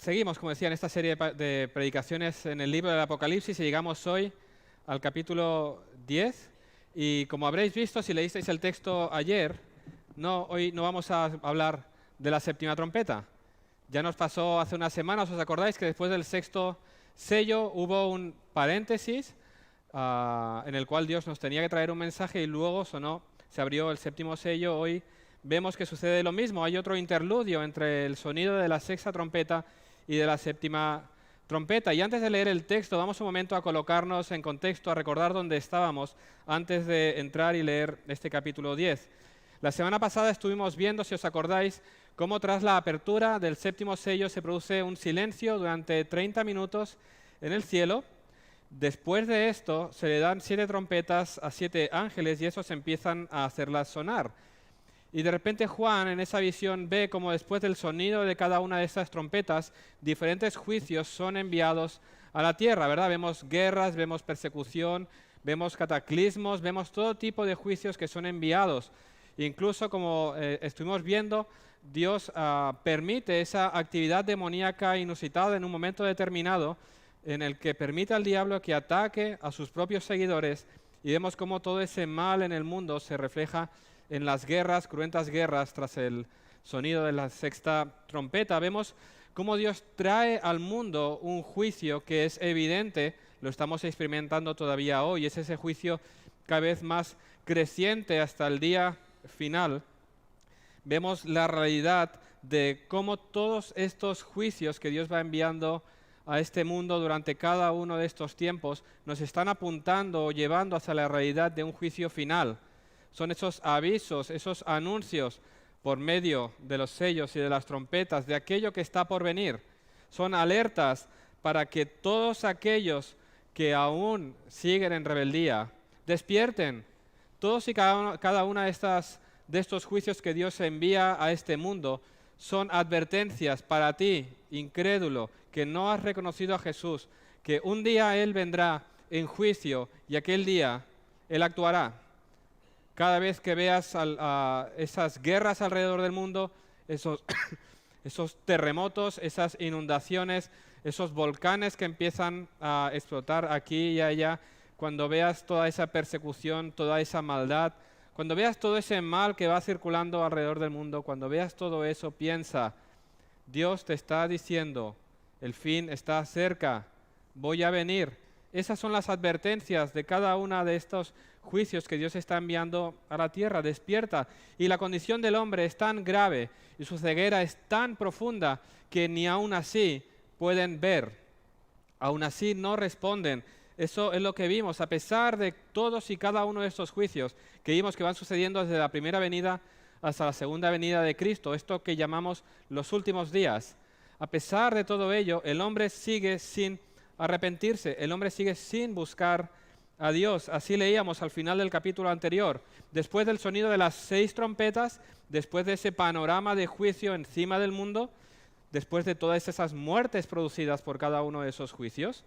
Seguimos, como decía, en esta serie de predicaciones en el libro del Apocalipsis y llegamos hoy al capítulo 10. Y como habréis visto, si leísteis el texto ayer, hoy no vamos a hablar de la séptima trompeta. Ya nos pasó hace unas semanas, ¿os acordáis? Que después del sexto sello hubo un paréntesis en el cual Dios nos tenía que traer un mensaje y luego se abrió el séptimo sello. Hoy vemos que sucede lo mismo. Hay otro interludio entre el sonido de la sexta trompeta y de la séptima trompeta. Y antes de leer el texto, vamos un momento a colocarnos en contexto, a recordar dónde estábamos antes de entrar y leer este capítulo 10. La semana pasada estuvimos viendo, si os acordáis, cómo tras la apertura del séptimo sello se produce un silencio durante 30 minutos en el cielo. Después de esto se le dan 7 trompetas a 7 ángeles y esos empiezan a hacerlas sonar. Y de repente Juan en esa visión ve como después del sonido de cada una de estas trompetas, diferentes juicios son enviados a la tierra, ¿verdad? Vemos guerras, vemos persecución, vemos cataclismos, vemos todo tipo de juicios que son enviados. Incluso como estuvimos viendo, Dios permite esa actividad demoníaca inusitada en un momento determinado en el que permite al diablo que ataque a sus propios seguidores y vemos cómo todo ese mal en el mundo se refleja en las guerras, cruentas guerras tras el sonido de la sexta trompeta. Vemos cómo Dios trae al mundo un juicio que es evidente, lo estamos experimentando todavía hoy, es ese juicio cada vez más creciente hasta el día final. Vemos la realidad de cómo todos estos juicios que Dios va enviando a este mundo durante cada uno de estos tiempos nos están apuntando o llevando hacia la realidad de un juicio final. Son esos avisos, esos anuncios por medio de los sellos y de las trompetas de aquello que está por venir. Son alertas para que todos aquellos que aún siguen en rebeldía despierten. Todos y cada una de estos juicios que Dios envía a este mundo son advertencias para ti, incrédulo, que no has reconocido a Jesús, que un día Él vendrá en juicio y aquel día Él actuará. Cada vez que veas esas guerras alrededor del mundo, esos terremotos, esas inundaciones, esos volcanes que empiezan a explotar aquí y allá, cuando veas toda esa persecución, toda esa maldad, cuando veas todo ese mal que va circulando alrededor del mundo, cuando veas todo eso, piensa, Dios te está diciendo, el fin está cerca, voy a venir. Esas son las advertencias de cada uno de estos juicios que Dios está enviando a la tierra. Despierta. Y la condición del hombre es tan grave y su ceguera es tan profunda que ni aún así pueden ver. Aún así no responden. Eso es lo que vimos. A pesar de todos y cada uno de estos juicios que vimos que van sucediendo desde la primera venida hasta la segunda venida de Cristo, esto que llamamos los últimos días. A pesar de todo ello, el hombre sigue sin arrepentirse, el hombre sigue sin buscar a Dios. Así leíamos al final del capítulo anterior. Después del sonido de las 6 trompetas, después de ese panorama de juicio encima del mundo, después de todas esas muertes producidas por cada uno de esos juicios,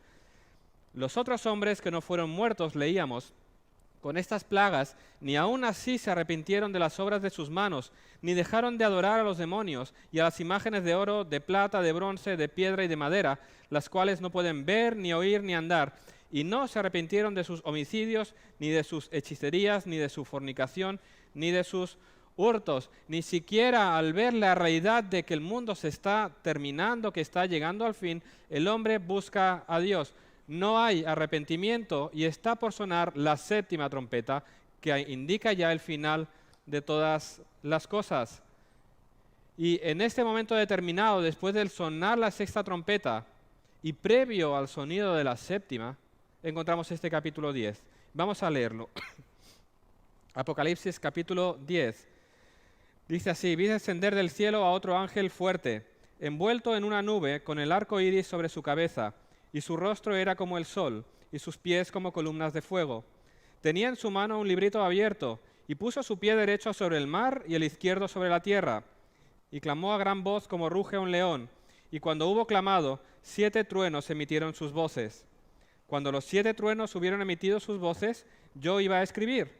los otros hombres que no fueron muertos, leíamos, con estas plagas, ni aún así se arrepintieron de las obras de sus manos, ni dejaron de adorar a los demonios y a las imágenes de oro, de plata, de bronce, de piedra y de madera, las cuales no pueden ver, ni oír, ni andar. Y no se arrepintieron de sus homicidios, ni de sus hechicerías, ni de su fornicación, ni de sus hurtos. Ni siquiera al ver la realidad de que el mundo se está terminando, que está llegando al fin, el hombre busca a Dios. No hay arrepentimiento y está por sonar la séptima trompeta que indica ya el final de todas las cosas. Y en este momento determinado, después del sonar la sexta trompeta y previo al sonido de la séptima, encontramos este capítulo 10. Vamos a leerlo. Apocalipsis capítulo 10. Dice así: vi descender del cielo a otro ángel fuerte, envuelto en una nube con el arco iris sobre su cabeza. Y su rostro era como el sol, y sus pies como columnas de fuego. Tenía en su mano un librito abierto, y puso su pie derecho sobre el mar y el izquierdo sobre la tierra. Y clamó a gran voz como ruge un león. Y cuando hubo clamado, 7 truenos emitieron sus voces. Cuando los 7 truenos hubieron emitido sus voces, yo iba a escribir.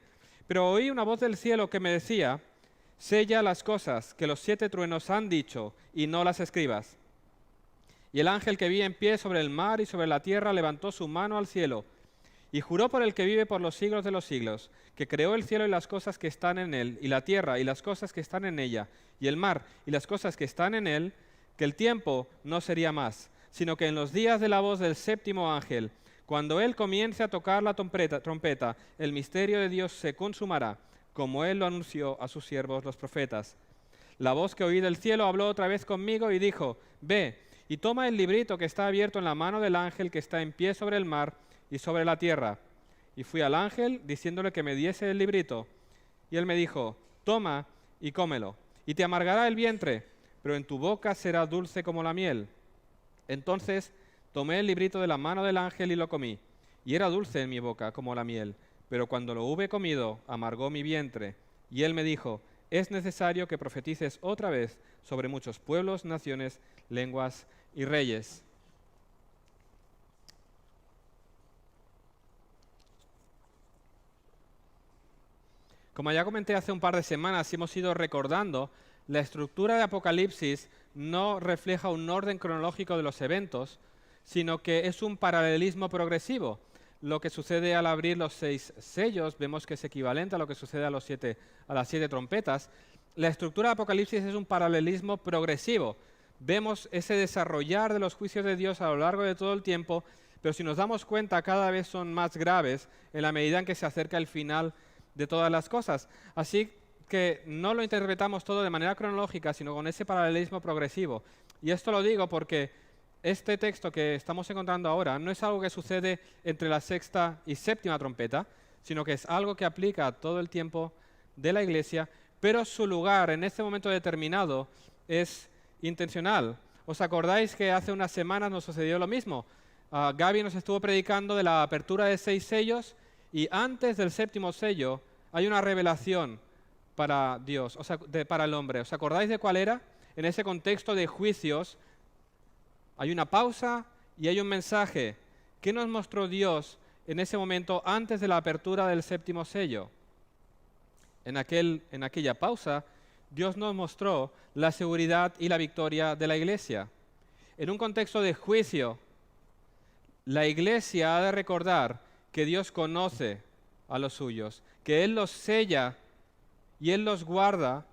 Pero oí una voz del cielo que me decía, sella las cosas que los 7 truenos han dicho, y no las escribas. Y el ángel que vi en pie sobre el mar y sobre la tierra levantó su mano al cielo y juró por el que vive por los siglos de los siglos, que creó el cielo y las cosas que están en él, y la tierra y las cosas que están en ella, y el mar y las cosas que están en él, que el tiempo no sería más, sino que en los días de la voz del séptimo ángel, cuando él comience a tocar la trompeta, el misterio de Dios se consumará, como él lo anunció a sus siervos los profetas. La voz que oí del cielo habló otra vez conmigo y dijo: Ve y toma el librito que está abierto en la mano del ángel que está en pie sobre el mar y sobre la tierra. Y fui al ángel diciéndole que me diese el librito. Y él me dijo: Toma y cómelo, y te amargará el vientre, pero en tu boca será dulce como la miel. Entonces tomé el librito de la mano del ángel y lo comí, y era dulce en mi boca como la miel, pero cuando lo hube comido, amargó mi vientre. Y él me dijo: Es necesario que profetices otra vez sobre muchos pueblos, naciones, lenguas y reyes. Como ya comenté hace un par de semanas y hemos ido recordando, la estructura de Apocalipsis no refleja un orden cronológico de los eventos, sino que es un paralelismo progresivo. Lo que sucede al abrir los 6 sellos, vemos que es equivalente a lo que sucede a las 7 trompetas. La estructura de Apocalipsis es un paralelismo progresivo. Vemos ese desarrollar de los juicios de Dios a lo largo de todo el tiempo, pero si nos damos cuenta, cada vez son más graves en la medida en que se acerca el final de todas las cosas. Así que no lo interpretamos todo de manera cronológica, sino con ese paralelismo progresivo. Y esto lo digo porque este texto que estamos encontrando ahora no es algo que sucede entre la 6ª y 7ª trompeta, sino que es algo que aplica a todo el tiempo de la Iglesia, pero su lugar en este momento determinado es intencional. ¿Os acordáis que hace unas semanas nos sucedió lo mismo? Gaby nos estuvo predicando de la apertura de 6 sellos, y antes del 7º sello hay una revelación para Dios, para el hombre. ¿Os acordáis de cuál era? En ese contexto de juicios hay una pausa y hay un mensaje. ¿Qué nos mostró Dios en ese momento antes de la apertura del 7º sello? En aquella pausa, Dios nos mostró la seguridad y la victoria de la Iglesia. En un contexto de juicio, la Iglesia ha de recordar que Dios conoce a los suyos, que Él los sella y Él los guarda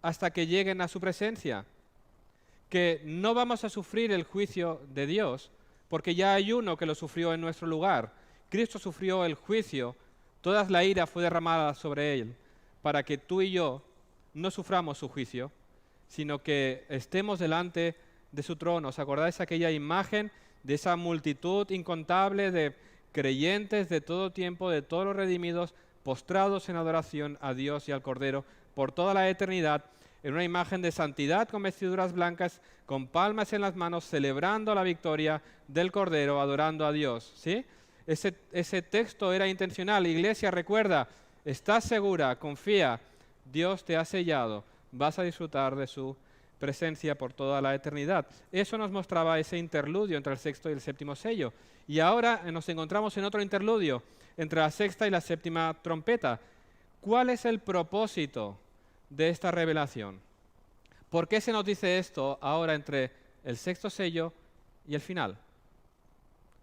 hasta que lleguen a su presencia, que no vamos a sufrir el juicio de Dios, porque ya hay uno que lo sufrió en nuestro lugar. Cristo sufrió el juicio, toda la ira fue derramada sobre Él, para que tú y yo no suframos su juicio, sino que estemos delante de su trono. ¿Os acordáis aquella imagen de esa multitud incontable de creyentes de todo tiempo, de todos los redimidos, postrados en adoración a Dios y al Cordero por toda la eternidad, en una imagen de santidad con vestiduras blancas, con palmas en las manos, celebrando la victoria del Cordero, adorando a Dios? ¿Sí? Ese texto era intencional. Iglesia, recuerda, estás segura, confía, Dios te ha sellado, vas a disfrutar de su presencia por toda la eternidad. Eso nos mostraba ese interludio entre el 6º y el 7º sello. Y ahora nos encontramos en otro interludio entre la 6ª y la 7ª trompeta. ¿Cuál es el propósito de esta revelación? ¿Por qué se nos dice esto ahora entre el 6º sello y el final?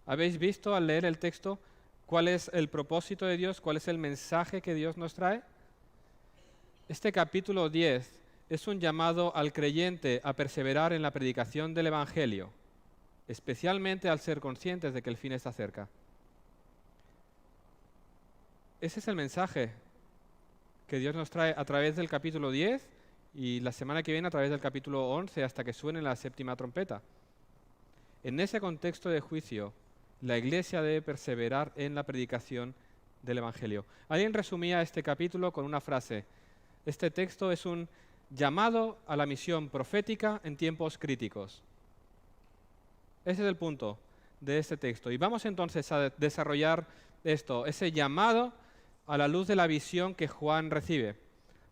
¿Habéis visto al leer el texto cuál es el propósito de Dios? ¿Cuál es el mensaje que Dios nos trae? Este capítulo 10 es un llamado al creyente a perseverar en la predicación del Evangelio, especialmente al ser conscientes de que el fin está cerca. Ese es el mensaje que Dios nos trae a través del capítulo 10 y la semana que viene a través del capítulo 11 hasta que suene la 7ª trompeta. En ese contexto de juicio, la Iglesia debe perseverar en la predicación del Evangelio. Alguien resumía este capítulo con una frase: este texto es un llamado a la misión profética en tiempos críticos. Ese es el punto de este texto. Y vamos entonces a desarrollar esto, ese llamado a la luz de la visión que Juan recibe.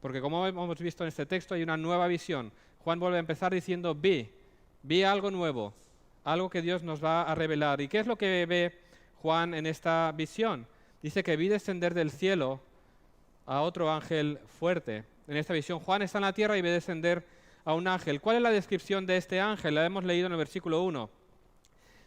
Porque como hemos visto en este texto, hay una nueva visión. Juan vuelve a empezar diciendo: vi algo nuevo, algo que Dios nos va a revelar. ¿Y qué es lo que ve Juan en esta visión? Dice que vi descender del cielo a otro ángel fuerte. En esta visión, Juan está en la tierra y ve descender a un ángel. ¿Cuál es la descripción de este ángel? La hemos leído en el versículo 1.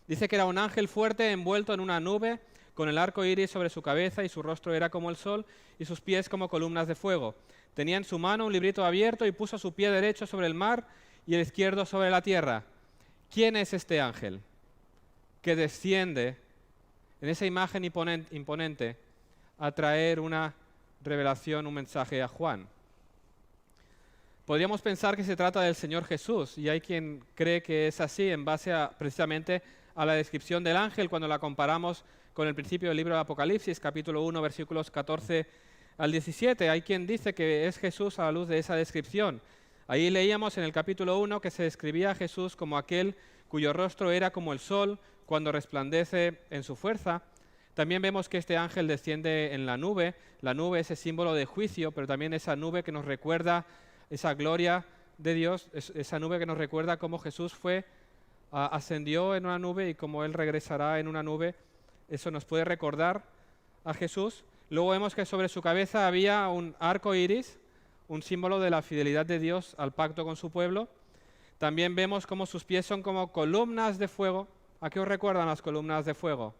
Dice que era un ángel fuerte envuelto en una nube, con el arco iris sobre su cabeza, y su rostro era como el sol, y sus pies como columnas de fuego. Tenía en su mano un librito abierto y puso su pie derecho sobre el mar y el izquierdo sobre la tierra. ¿Quién es este ángel que desciende en esa imagen imponente a traer una revelación, un mensaje a Juan? Podríamos pensar que se trata del Señor Jesús, y hay quien cree que es así en base precisamente a la descripción del ángel cuando la comparamos con el principio del libro de Apocalipsis, capítulo 1, versículos 14 al 17. Hay quien dice que es Jesús a la luz de esa descripción. Ahí leíamos en el capítulo 1 que se describía a Jesús como aquel cuyo rostro era como el sol cuando resplandece en su fuerza. También vemos que este ángel desciende en la nube. La nube es el símbolo de juicio, pero también esa nube que nos recuerda esa gloria de Dios, esa nube que nos recuerda cómo Jesús ascendió en una nube y cómo Él regresará en una nube. Eso nos puede recordar a Jesús. Luego vemos que sobre su cabeza había un arco iris, un símbolo de la fidelidad de Dios al pacto con su pueblo. También vemos cómo sus pies son como columnas de fuego. ¿A qué os recuerdan las columnas de fuego?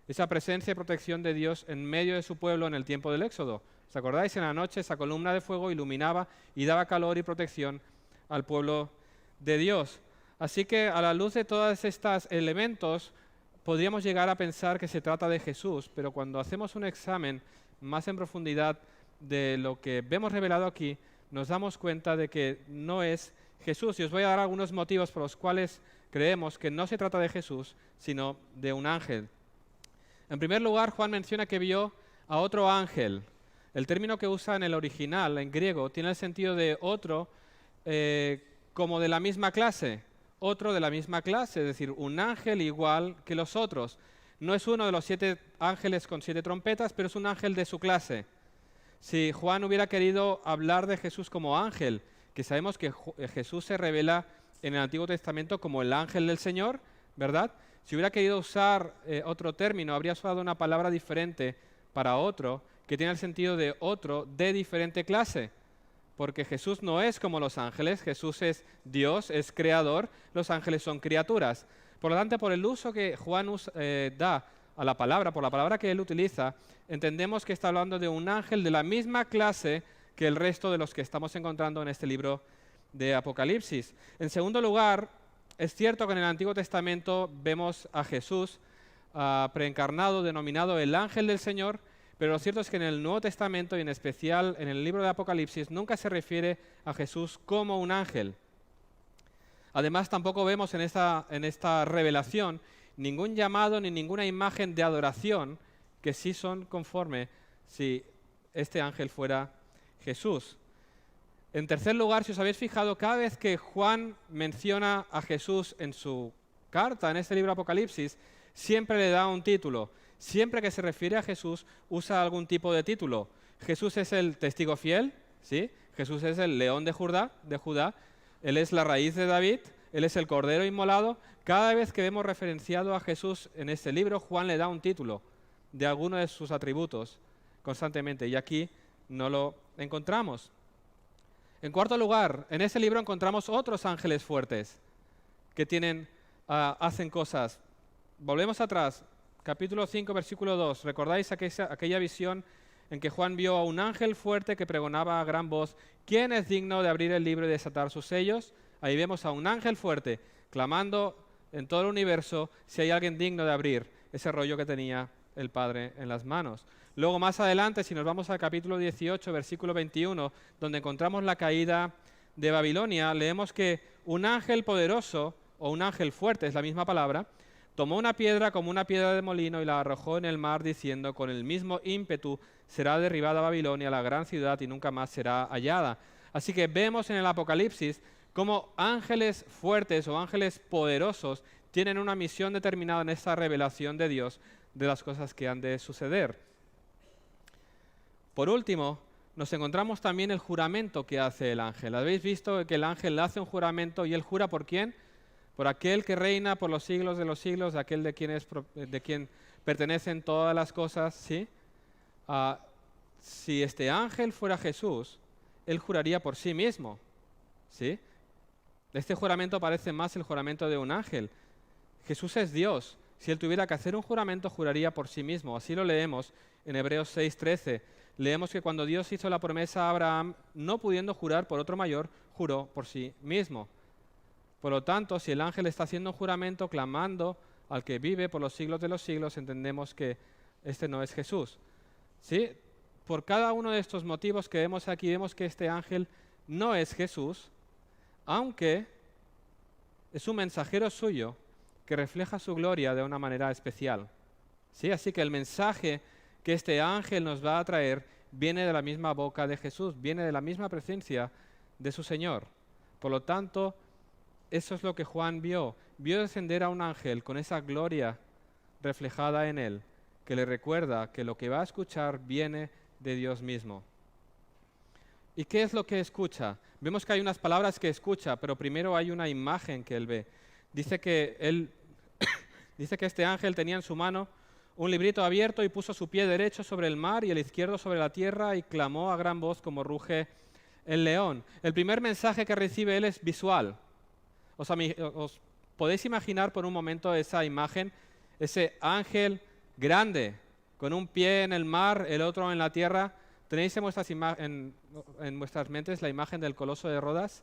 Esa presencia y protección de Dios en medio de su pueblo en el tiempo del Éxodo. ¿Os acordáis? En la noche esa columna de fuego iluminaba y daba calor y protección al pueblo de Dios. Así que a la luz de todos estos elementos podríamos llegar a pensar que se trata de Jesús, pero cuando hacemos un examen más en profundidad de lo que vemos revelado aquí, nos damos cuenta de que no es Jesús. Y os voy a dar algunos motivos por los cuales creemos que no se trata de Jesús, sino de un ángel. En primer lugar, Juan menciona que vio a otro ángel. El término que usa en el original, en griego, tiene el sentido de otro como de la misma clase. Otro de la misma clase, es decir, un ángel igual que los otros. No es uno de los 7 ángeles con 7 trompetas, pero es un ángel de su clase. Si Juan hubiera querido hablar de Jesús como ángel, que sabemos que Jesús se revela en el Antiguo Testamento como el ángel del Señor, ¿verdad? Si hubiera querido usar otro término, habría usado una palabra diferente para otro, que tiene el sentido de otro de diferente clase. Porque Jesús no es como los ángeles, Jesús es Dios, es creador, los ángeles son criaturas. Por lo tanto, por el uso que Juan da a la palabra, por la palabra que él utiliza, entendemos que está hablando de un ángel de la misma clase que el resto de los que estamos encontrando en este libro de Apocalipsis. En segundo lugar, es cierto que en el Antiguo Testamento vemos a Jesús preencarnado, denominado el ángel del Señor, pero lo cierto es que en el Nuevo Testamento y en especial en el libro de Apocalipsis nunca se refiere a Jesús como un ángel. Además, tampoco vemos en esta revelación ningún llamado ni ninguna imagen de adoración que sí son conforme si este ángel fuera Jesús. En tercer lugar, si os habéis fijado, cada vez que Juan menciona a Jesús en su carta, en este libro de Apocalipsis, siempre le da un título. Siempre que se refiere a Jesús, usa algún tipo de título. Jesús es el testigo fiel, ¿sí? Jesús es el león de Judá, Él es la raíz de David, Él es el cordero inmolado. Cada vez que vemos referenciado a Jesús en este libro, Juan le da un título de alguno de sus atributos constantemente, y aquí no lo encontramos. En cuarto lugar, en este libro encontramos otros ángeles fuertes que hacen cosas. Volvemos atrás. Capítulo 5, versículo 2. ¿Recordáis aquella visión en que Juan vio a un ángel fuerte que pregonaba a gran voz: ¿quién es digno de abrir el libro y desatar sus sellos? Ahí vemos a un ángel fuerte clamando en todo el universo si hay alguien digno de abrir ese rollo que tenía el Padre en las manos. Luego, más adelante, si nos vamos al capítulo 18, versículo 21, donde encontramos la caída de Babilonia, leemos que un ángel poderoso, o un ángel fuerte, es la misma palabra, tomó una piedra como una piedra de molino y la arrojó en el mar, diciendo: con el mismo ímpetu será derribada Babilonia, la gran ciudad, y nunca más será hallada. Así que vemos en el Apocalipsis cómo ángeles fuertes o ángeles poderosos tienen una misión determinada en esta revelación de Dios de las cosas que han de suceder. Por último, nos encontramos también el juramento que hace el ángel. ¿Habéis visto que el ángel hace un juramento y él jura por quién? Por aquel que reina por los siglos de los siglos, aquel de quien pertenecen todas las cosas, ¿sí? Si este ángel fuera Jesús, él juraría por sí mismo, ¿sí? Este juramento parece más el juramento de un ángel. Jesús es Dios. Si Él tuviera que hacer un juramento, juraría por sí mismo. Así lo leemos en Hebreos 6:13. Leemos que cuando Dios hizo la promesa a Abraham, no pudiendo jurar por otro mayor, juró por sí mismo. Por lo tanto, si el ángel está haciendo un juramento clamando al que vive por los siglos de los siglos, entendemos que este no es Jesús. ¿Sí? Por cada uno de estos motivos que vemos aquí, vemos que este ángel no es Jesús, aunque es un mensajero suyo que refleja su gloria de una manera especial. ¿Sí? Así que el mensaje que este ángel nos va a traer viene de la misma boca de Jesús, viene de la misma presencia de su Señor. Por lo tanto, eso es lo que Juan vio. Vio descender a un ángel con esa gloria reflejada en él, que le recuerda que lo que va a escuchar viene de Dios mismo. ¿Y qué es lo que escucha? Vemos que hay unas palabras que escucha, pero primero hay una imagen que él ve. Dice que este ángel tenía en su mano un librito abierto y puso su pie derecho sobre el mar y el izquierdo sobre la tierra y clamó a gran voz como ruge el león. El primer mensaje que recibe él es visual. ¿Os podéis imaginar por un momento esa imagen? Ese ángel grande, con un pie en el mar, el otro en la tierra. ¿Tenéis en vuestras mentes la imagen del Coloso de Rodas?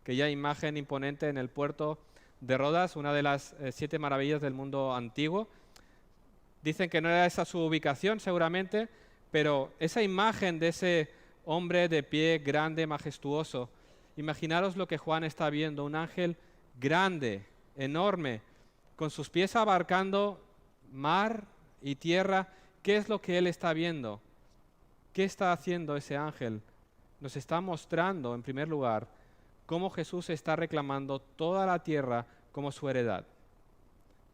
Aquella imagen imponente en el puerto de Rodas, una de las 7 maravillas del mundo antiguo. Dicen que no era esa su ubicación seguramente, pero esa imagen de ese hombre de pie grande, majestuoso, imaginaros lo que Juan está viendo, un ángel grande, enorme, con sus pies abarcando mar y tierra. ¿Qué es lo que él está viendo? ¿Qué está haciendo ese ángel? Nos está mostrando, en primer lugar, cómo Jesús está reclamando toda la tierra como su heredad.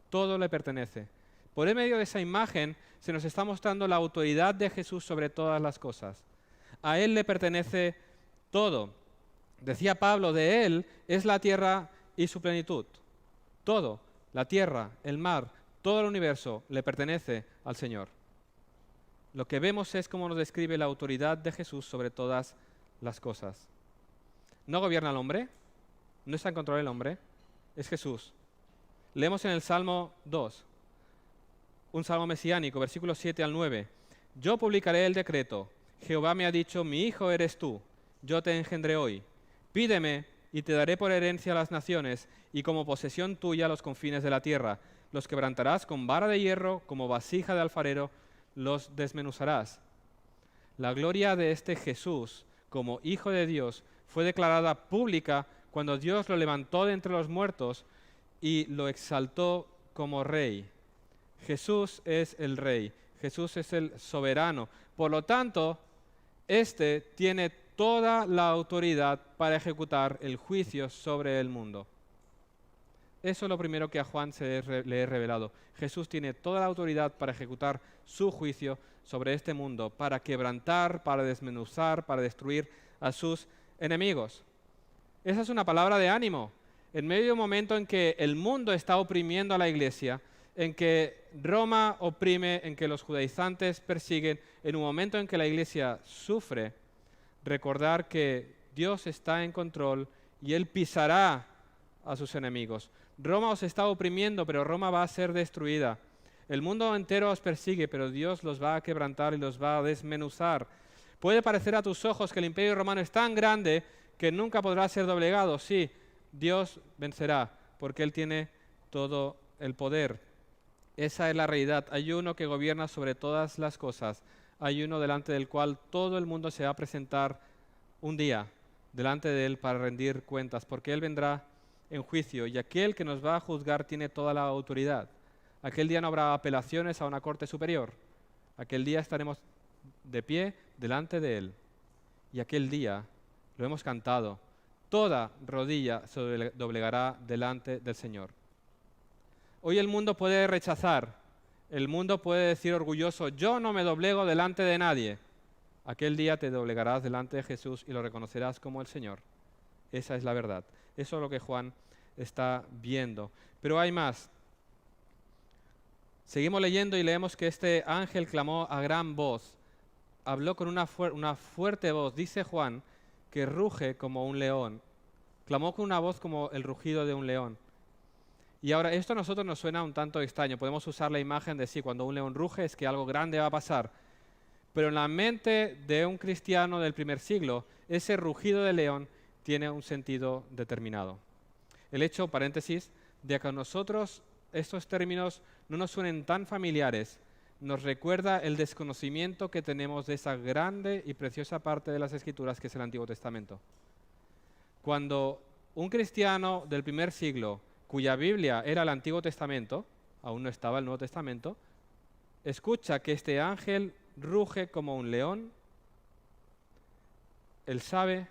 Todo le pertenece. Por el medio de esa imagen se nos está mostrando la autoridad de Jesús sobre todas las cosas. A Él le pertenece todo. Decía Pablo, de Él es la tierra y su plenitud. Todo, la tierra, el mar, todo el universo le pertenece al Señor. Lo que vemos es cómo nos describe la autoridad de Jesús sobre todas las cosas. No gobierna el hombre, no está en control del hombre, es Jesús. Leemos en el Salmo 2, un salmo mesiánico, versículos 7 al 9. Yo publicaré el decreto. Jehová me ha dicho, mi hijo eres tú, yo te engendré hoy. Pídeme y te daré por herencia a las naciones y como posesión tuya los confines de la tierra. Los quebrantarás con vara de hierro, como vasija de alfarero, los desmenuzarás. La gloria de este Jesús, como Hijo de Dios, fue declarada pública cuando Dios lo levantó de entre los muertos y lo exaltó como Rey. Jesús es el Rey, Jesús es el soberano. Por lo tanto, éste tiene toda la autoridad para ejecutar el juicio sobre el mundo. Eso es lo primero que a Juan le he revelado. Jesús tiene toda la autoridad para ejecutar su juicio sobre este mundo, para quebrantar, para desmenuzar, para destruir a sus enemigos. Esa es una palabra de ánimo. En medio de un momento en que el mundo está oprimiendo a la iglesia, en que Roma oprime, en que los judaizantes persiguen, en un momento en que la iglesia sufre, recordar que Dios está en control y Él pisará a sus enemigos. Roma os está oprimiendo, pero Roma va a ser destruida. El mundo entero os persigue, pero Dios los va a quebrantar y los va a desmenuzar. Puede parecer a tus ojos que el imperio romano es tan grande que nunca podrá ser doblegado. Sí, Dios vencerá, porque Él tiene todo el poder. Esa es la realidad. Hay uno que gobierna sobre todas las cosas. Hay uno delante del cual todo el mundo se va a presentar un día delante de Él para rendir cuentas, porque Él vendrá en juicio y aquel que nos va a juzgar tiene toda la autoridad. Aquel día no habrá apelaciones a una corte superior. Aquel día estaremos de pie delante de Él. Y aquel día, lo hemos cantado, toda rodilla se doblegará delante del Señor. Hoy el mundo puede rechazar, el mundo puede decir orgulloso, yo no me doblego delante de nadie. Aquel día te doblegarás delante de Jesús y lo reconocerás como el Señor. Esa es la verdad. Eso es lo que Juan está viendo. Pero hay más. Seguimos leyendo y leemos que este ángel clamó a gran voz. Habló con una fuerte voz. Dice Juan que ruge como un león. Clamó con una voz como el rugido de un león. Y ahora, esto a nosotros nos suena un tanto extraño. Podemos usar la imagen de sí, cuando un león ruge es que algo grande va a pasar. Pero en la mente de un cristiano del primer siglo, ese rugido de león tiene un sentido determinado. El hecho, paréntesis, de que a nosotros estos términos no nos suenen tan familiares, nos recuerda el desconocimiento que tenemos de esa grande y preciosa parte de las Escrituras que es el Antiguo Testamento. Cuando un cristiano del primer siglo, cuya Biblia era el Antiguo Testamento, aún no estaba el Nuevo Testamento, escucha que este ángel ruge como un león, él sabe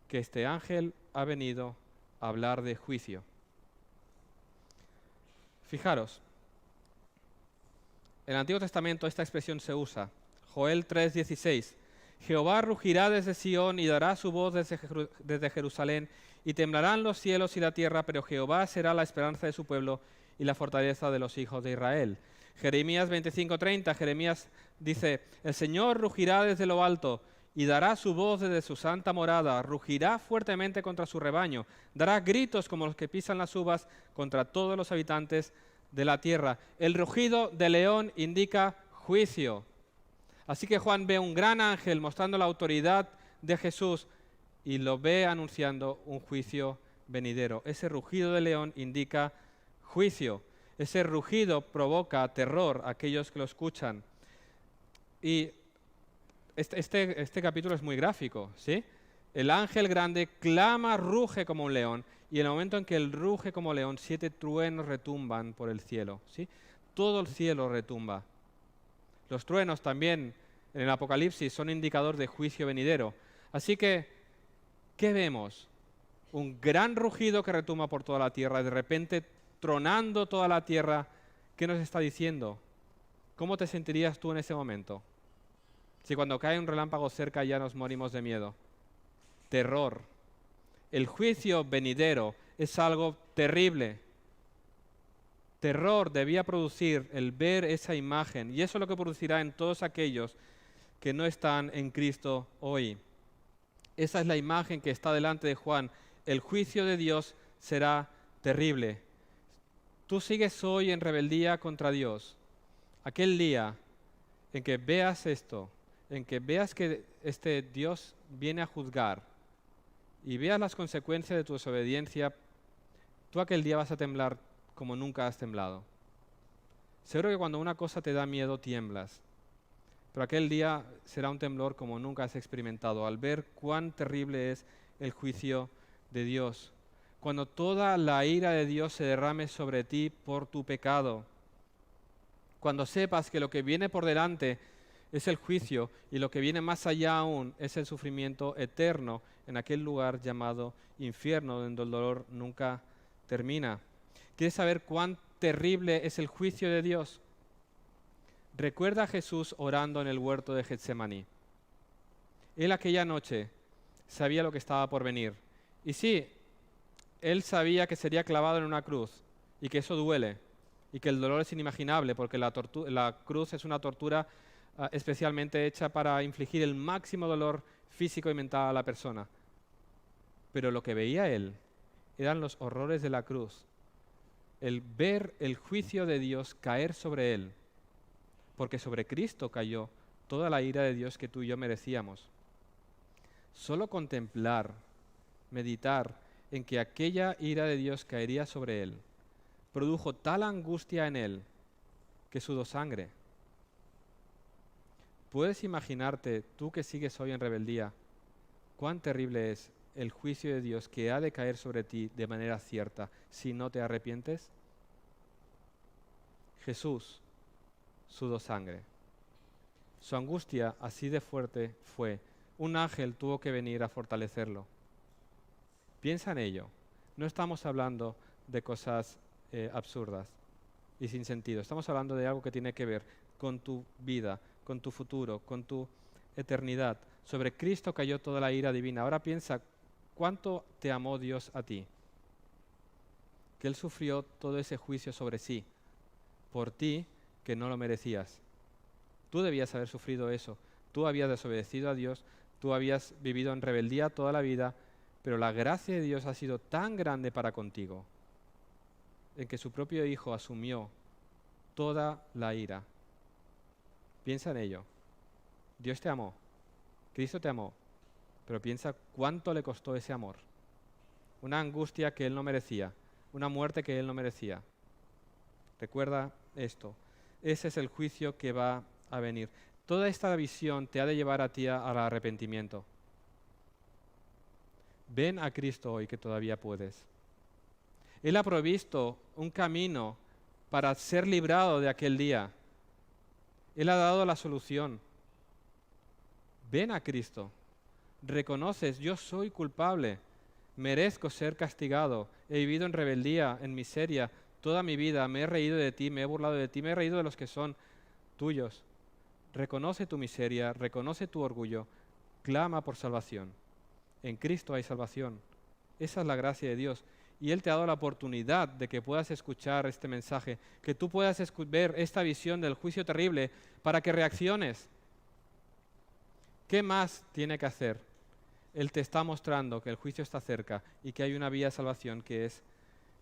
que este ángel ha venido a hablar de juicio. Fijaros, en el Antiguo Testamento esta expresión se usa. Joel 3:16. Jehová rugirá desde Sión y dará su voz desde Jerusalén, y temblarán los cielos y la tierra, pero Jehová será la esperanza de su pueblo y la fortaleza de los hijos de Israel. Jeremías 25:30, Jeremías dice, el Señor rugirá desde lo alto y dará su voz desde su santa morada, rugirá fuertemente contra su rebaño, dará gritos como los que pisan las uvas contra todos los habitantes de la tierra. El rugido de león indica juicio. Así que Juan ve un gran ángel mostrando la autoridad de Jesús y lo ve anunciando un juicio venidero. Ese rugido de león indica juicio. Ese rugido provoca terror a aquellos que lo escuchan. Y este capítulo es muy gráfico, ¿sí? El ángel grande clama, ruge como un león, y en el momento en que él ruge como león, 7 truenos retumban por el cielo, ¿sí? Todo el cielo retumba. Los truenos también en el Apocalipsis son indicador de juicio venidero. Así que, ¿qué vemos? Un gran rugido que retumba por toda la tierra, de repente tronando toda la tierra. ¿Qué nos está diciendo? ¿Cómo te sentirías tú en ese momento? Si cuando cae un relámpago cerca ya nos morimos de miedo. Terror. El juicio venidero es algo terrible. Terror debía producir el ver esa imagen, y eso es lo que producirá en todos aquellos que no están en Cristo hoy. Esa es la imagen que está delante de Juan. El juicio de Dios será terrible. Tú sigues hoy en rebeldía contra Dios. Aquel día en que veas esto, en que veas que este Dios viene a juzgar y veas las consecuencias de tu desobediencia, tú aquel día vas a temblar como nunca has temblado. Seguro que cuando una cosa te da miedo, tiemblas. Pero aquel día será un temblor como nunca has experimentado, al ver cuán terrible es el juicio de Dios. Cuando toda la ira de Dios se derrame sobre ti por tu pecado. Cuando sepas que lo que viene por delante es el juicio y lo que viene más allá aún es el sufrimiento eterno en aquel lugar llamado infierno, donde el dolor nunca termina. ¿Quieres saber cuán terrible es el juicio de Dios? Recuerda a Jesús orando en el huerto de Getsemaní. Él aquella noche sabía lo que estaba por venir. Y sí, él sabía que sería clavado en una cruz y que eso duele y que el dolor es inimaginable porque la cruz es una tortura especialmente hecha para infligir el máximo dolor físico y mental a la persona. Pero lo que veía él eran los horrores de la cruz, el ver el juicio de Dios caer sobre él, porque sobre Cristo cayó toda la ira de Dios que tú y yo merecíamos. Solo contemplar, meditar en que aquella ira de Dios caería sobre él, produjo tal angustia en él que sudó sangre. ¿Puedes imaginarte, tú que sigues hoy en rebeldía, cuán terrible es el juicio de Dios que ha de caer sobre ti de manera cierta si no te arrepientes? Jesús sudó sangre. Su angustia así de fuerte fue. Un ángel tuvo que venir a fortalecerlo. Piensa en ello. No estamos hablando de cosas absurdas y sin sentido. Estamos hablando de algo que tiene que ver con tu vida, con tu futuro, con tu eternidad. Sobre Cristo cayó toda la ira divina. Ahora piensa cuánto te amó Dios a ti. Que Él sufrió todo ese juicio sobre sí, por ti, que no lo merecías. Tú debías haber sufrido eso. Tú habías desobedecido a Dios, tú habías vivido en rebeldía toda la vida, pero la gracia de Dios ha sido tan grande para contigo. en que su propio Hijo asumió toda la ira. Piensa en ello. Dios te amó, Cristo te amó, pero piensa cuánto le costó ese amor. Una angustia que Él no merecía, una muerte que Él no merecía. Recuerda esto, ese es el juicio que va a venir. Toda esta visión te ha de llevar a ti al arrepentimiento. Ven a Cristo hoy que todavía puedes. Él ha provisto un camino para ser librado de aquel día. Él ha dado la solución. Ven a Cristo. Reconoces, yo soy culpable. Merezco ser castigado. He vivido en rebeldía, en miseria, toda mi vida. Me he reído de ti, me he burlado de ti, me he reído de los que son tuyos. Reconoce tu miseria, reconoce tu orgullo. Clama por salvación. En Cristo hay salvación. Esa es la gracia de Dios. Y Él te ha dado la oportunidad de que puedas escuchar este mensaje, que tú puedas ver esta visión del juicio terrible para que reacciones. ¿Qué más tiene que hacer? Él te está mostrando que el juicio está cerca y que hay una vía de salvación que es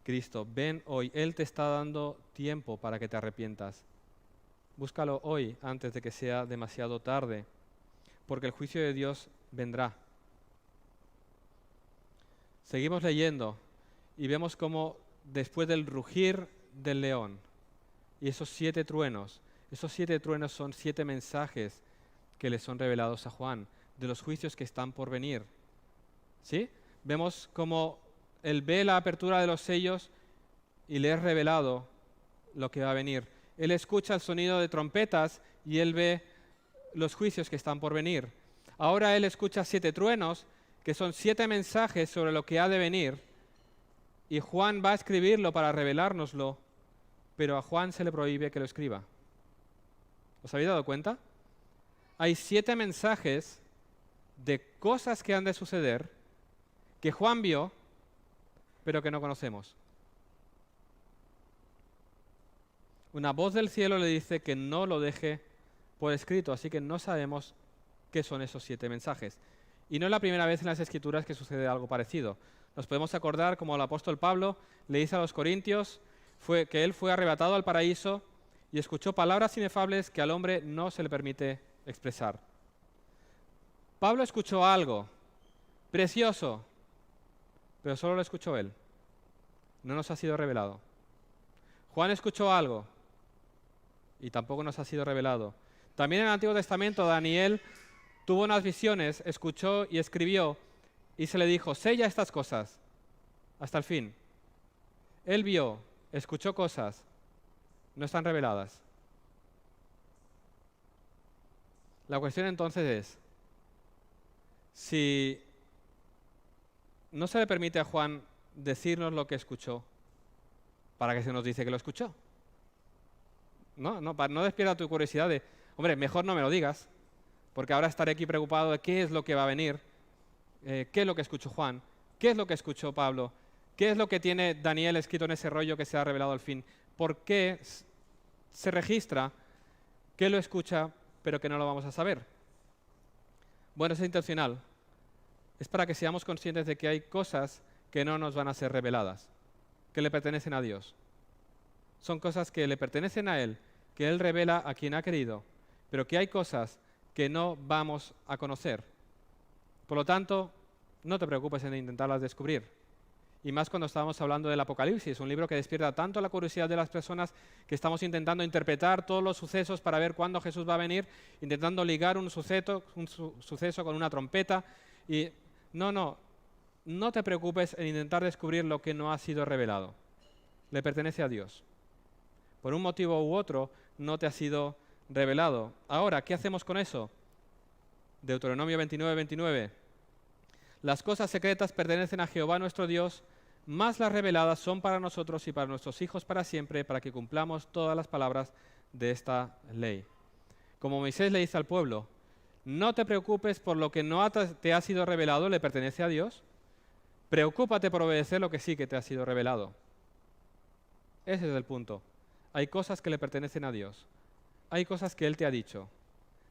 Cristo. Ven hoy, Él te está dando tiempo para que te arrepientas. Búscalo hoy antes de que sea demasiado tarde, porque el juicio de Dios vendrá. Seguimos leyendo y vemos cómo después del rugir del león y esos 7 truenos son 7 mensajes que le son revelados a Juan, de los juicios que están por venir. ¿Sí? Vemos cómo él ve la apertura de los sellos y le es revelado lo que va a venir. Él escucha el sonido de trompetas y él ve los juicios que están por venir. Ahora él escucha 7 truenos, que son 7 mensajes sobre lo que ha de venir, y Juan va a escribirlo para revelárnoslo, pero a Juan se le prohíbe que lo escriba. ¿Os habéis dado cuenta? Hay 7 mensajes de cosas que han de suceder que Juan vio, pero que no conocemos. Una voz del cielo le dice que no lo deje por escrito, así que no sabemos qué son esos 7 mensajes. Y no es la primera vez en las Escrituras que sucede algo parecido. Nos podemos acordar como el apóstol Pablo le dice a los corintios que él fue arrebatado al paraíso y escuchó palabras inefables que al hombre no se le permite expresar. Pablo escuchó algo precioso, pero solo lo escuchó él. No nos ha sido revelado. Juan escuchó algo y tampoco nos ha sido revelado. También en el Antiguo Testamento Daniel tuvo unas visiones, escuchó y escribió, y se le dijo, sella estas cosas hasta el fin. Él vio, escuchó cosas, no están reveladas. La cuestión entonces es, si no se le permite a Juan decirnos lo que escuchó, ¿para qué se nos dice que lo escuchó? No despierta tu curiosidad de, hombre, mejor no me lo digas, porque ahora estaré aquí preocupado de qué es lo que va a venir, qué es lo que escuchó Juan, qué es lo que escuchó Pablo, qué es lo que tiene Daniel escrito en ese rollo que se ha revelado al fin, por qué se registra que lo escucha pero que no lo vamos a saber. Bueno, es intencional. Es para que seamos conscientes de que hay cosas que no nos van a ser reveladas, que le pertenecen a Dios. Son cosas que le pertenecen a Él, que Él revela a quien ha querido, pero que hay cosas que no vamos a conocer. Por lo tanto, no te preocupes en intentarlas descubrir. Y más cuando estábamos hablando del Apocalipsis, un libro que despierta tanto la curiosidad de las personas que estamos intentando interpretar todos los sucesos para ver cuándo Jesús va a venir, intentando ligar un suceso con una trompeta. Y no te preocupes en intentar descubrir lo que no ha sido revelado. Le pertenece a Dios. Por un motivo u otro, no te ha sido revelado. Ahora, ¿qué hacemos con eso? Deuteronomio 29:29. Las cosas secretas pertenecen a Jehová nuestro Dios, mas las reveladas son para nosotros y para nuestros hijos para siempre, para que cumplamos todas las palabras de esta ley. Como Moisés le dice al pueblo, no te preocupes por lo que no te ha sido revelado, le pertenece a Dios. Preocúpate por obedecer lo que sí que te ha sido revelado. Ese es el punto. Hay cosas que le pertenecen a Dios. Hay cosas que Él te ha dicho.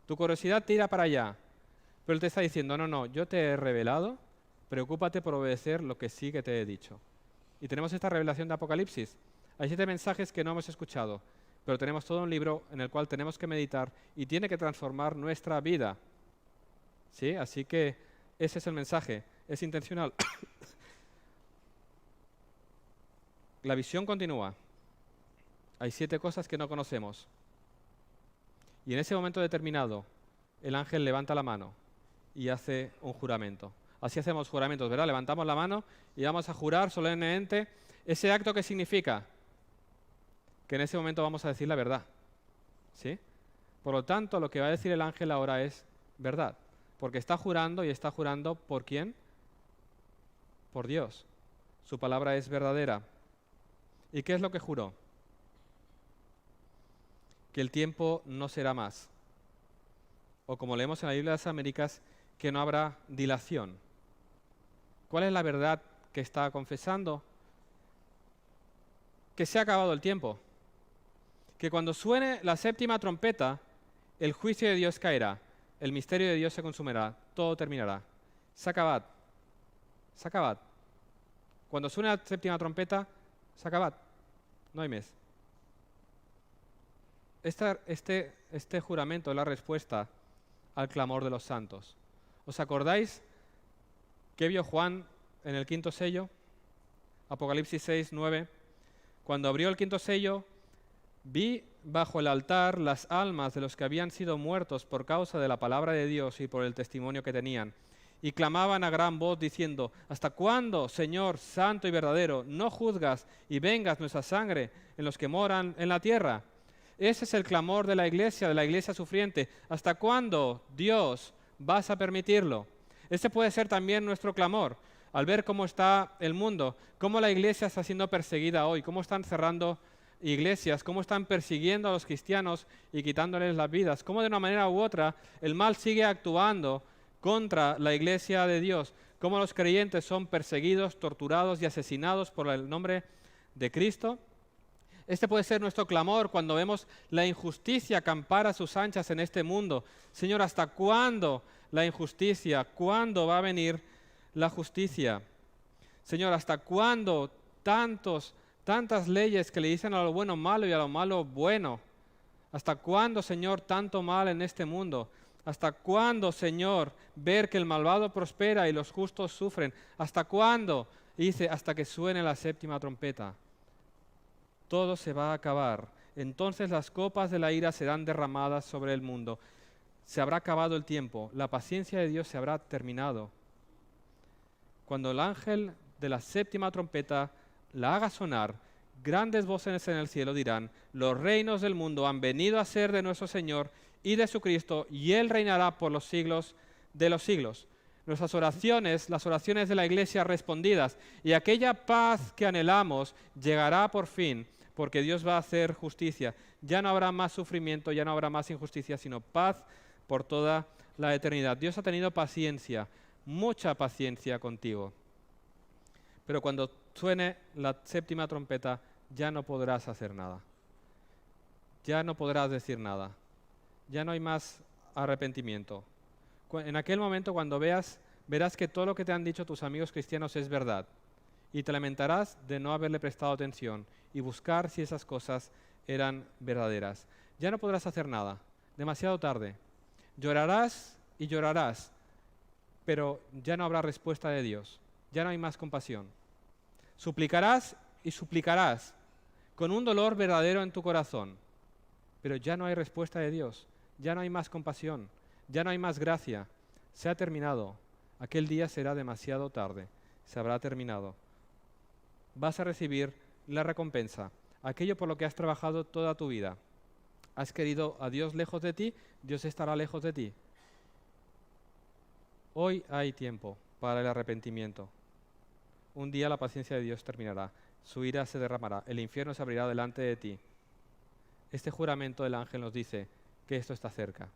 Tu curiosidad tira para allá, pero Él te está diciendo, no, yo te he revelado, preocúpate por obedecer lo que sí que te he dicho. Y tenemos esta revelación de Apocalipsis. Hay 7 mensajes que no hemos escuchado, pero tenemos todo un libro en el cual tenemos que meditar y tiene que transformar nuestra vida. ¿Sí? Así que ese es el mensaje, es intencional. La visión continúa. Hay 7 cosas que no conocemos. Y en ese momento determinado, el ángel levanta la mano y hace un juramento. Así hacemos juramentos, ¿verdad? Levantamos la mano y vamos a jurar solemnemente. ¿Ese acto qué significa? Que en ese momento vamos a decir la verdad. ¿Sí? Por lo tanto, lo que va a decir el ángel ahora es verdad. Porque está jurando, y está jurando ¿por quién? Por Dios. Su palabra es verdadera. ¿Y qué es lo que juró? Que el tiempo no será más. O como leemos en la Biblia de las Américas, que no habrá dilación. ¿Cuál es la verdad que está confesando? Que se ha acabado el tiempo. Que cuando suene la 7ª trompeta, el juicio de Dios caerá, el misterio de Dios se consumirá, todo terminará. Se acabad. Se acabad. Cuando suene la 7ª trompeta, se acabad. No hay mes. Este juramento es la respuesta al clamor de los santos. ¿Os acordáis qué vio Juan en el 5.º sello? Apocalipsis 6, 9. Cuando abrió el 5.º sello, vi bajo el altar las almas de los que habían sido muertos por causa de la palabra de Dios y por el testimonio que tenían. Y clamaban a gran voz diciendo: ¿hasta cuándo, Señor santo y verdadero, no juzgas y vengas nuestra sangre en los que moran en la tierra? Ese es el clamor de la iglesia sufriente. ¿Hasta cuándo, Dios, vas a permitirlo? Ese puede ser también nuestro clamor, al ver cómo está el mundo, cómo la iglesia está siendo perseguida hoy, cómo están cerrando iglesias, cómo están persiguiendo a los cristianos y quitándoles las vidas, cómo de una manera u otra el mal sigue actuando contra la iglesia de Dios, cómo los creyentes son perseguidos, torturados y asesinados por el nombre de Cristo. Este puede ser nuestro clamor cuando vemos la injusticia acampar a sus anchas en este mundo. Señor, ¿hasta cuándo la injusticia? ¿Cuándo va a venir la justicia? Señor, ¿hasta cuándo tantas leyes que le dicen a lo bueno malo y a lo malo bueno? ¿Hasta cuándo, Señor, tanto mal en este mundo? ¿Hasta cuándo, Señor, ver que el malvado prospera y los justos sufren? ¿Hasta cuándo? Y dice, hasta que suene la 7ª trompeta. Todo se va a acabar. Entonces las copas de la ira serán derramadas sobre el mundo. Se habrá acabado el tiempo. La paciencia de Dios se habrá terminado. Cuando el ángel de la 7ª trompeta la haga sonar, grandes voces en el cielo dirán: los reinos del mundo han venido a ser de nuestro Señor y de su Cristo, y Él reinará por los siglos de los siglos. Nuestras oraciones, las oraciones de la iglesia respondidas, y aquella paz que anhelamos llegará por fin, porque Dios va a hacer justicia. Ya no habrá más sufrimiento, ya no habrá más injusticia, sino paz por toda la eternidad. Dios ha tenido paciencia, mucha paciencia contigo. Pero cuando suene la 7ª trompeta, ya no podrás hacer nada. Ya no podrás decir nada. Ya no hay más arrepentimiento. En aquel momento, cuando verás que todo lo que te han dicho tus amigos cristianos es verdad, y te lamentarás de no haberle prestado atención y buscar si esas cosas eran verdaderas. Ya no podrás hacer nada, demasiado tarde. Llorarás y llorarás, pero ya no habrá respuesta de Dios, ya no hay más compasión. Suplicarás y suplicarás con un dolor verdadero en tu corazón, pero ya no hay respuesta de Dios, ya no hay más compasión, ya no hay más gracia. Se ha terminado. Aquel día será demasiado tarde, se habrá terminado. Vas a recibir la recompensa, aquello por lo que has trabajado toda tu vida. ¿Has querido a Dios lejos de ti? Dios estará lejos de ti. Hoy hay tiempo para el arrepentimiento. Un día la paciencia de Dios terminará, su ira se derramará, el infierno se abrirá delante de ti. Este juramento del ángel nos dice que esto está cerca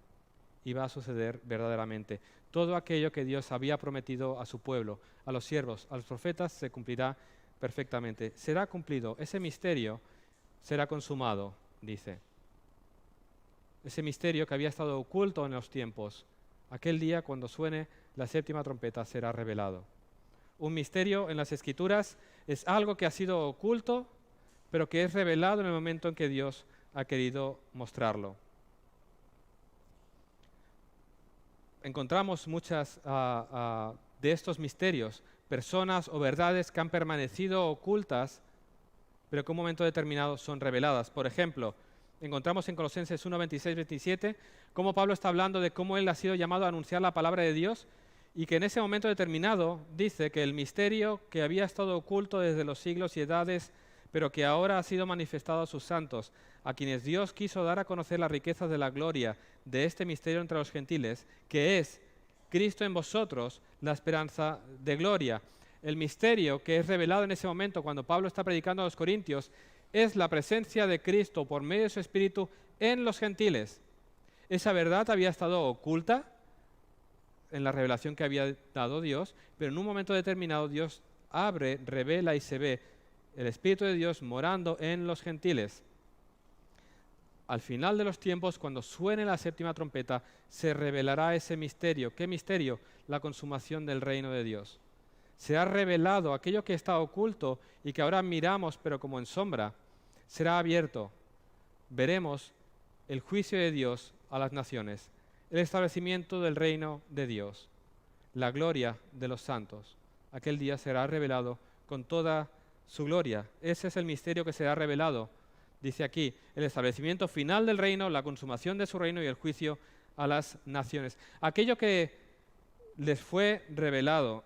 y va a suceder verdaderamente. Todo aquello que Dios había prometido a su pueblo, a los siervos, a los profetas, se cumplirá perfectamente. Será cumplido, ese misterio será consumado, dice. Ese misterio que había estado oculto en los tiempos, aquel día cuando suene la 7ª trompeta será revelado. Un misterio en las Escrituras es algo que ha sido oculto, pero que es revelado en el momento en que Dios ha querido mostrarlo. Encontramos muchas de estos misterios, personas o verdades que han permanecido ocultas, pero que en un momento determinado son reveladas. Por ejemplo, encontramos en Colosenses 1, 26, 27, cómo Pablo está hablando de cómo él ha sido llamado a anunciar la palabra de Dios y que en ese momento determinado dice que el misterio que había estado oculto desde los siglos y edades, pero que ahora ha sido manifestado a sus santos, a quienes Dios quiso dar a conocer las riquezas de la gloria de este misterio entre los gentiles, que es Cristo en vosotros, la esperanza de gloria. El misterio que es revelado en ese momento cuando Pablo está predicando a los corintios es la presencia de Cristo por medio de su Espíritu en los gentiles. Esa verdad había estado oculta en la revelación que había dado Dios, pero en un momento determinado Dios abre, revela y se ve el Espíritu de Dios morando en los gentiles. Al final de los tiempos, cuando suene la séptima trompeta, se revelará ese misterio. ¿Qué misterio? La consumación del reino de Dios. Se ha revelado aquello que está oculto y que ahora miramos, pero como en sombra, será abierto. Veremos el juicio de Dios a las naciones, el establecimiento del reino de Dios, la gloria de los santos. Aquel día será revelado con toda su gloria. Ese es el misterio que será revelado. Dice aquí, el establecimiento final del reino, la consumación de su reino y el juicio a las naciones. Aquello que les fue revelado,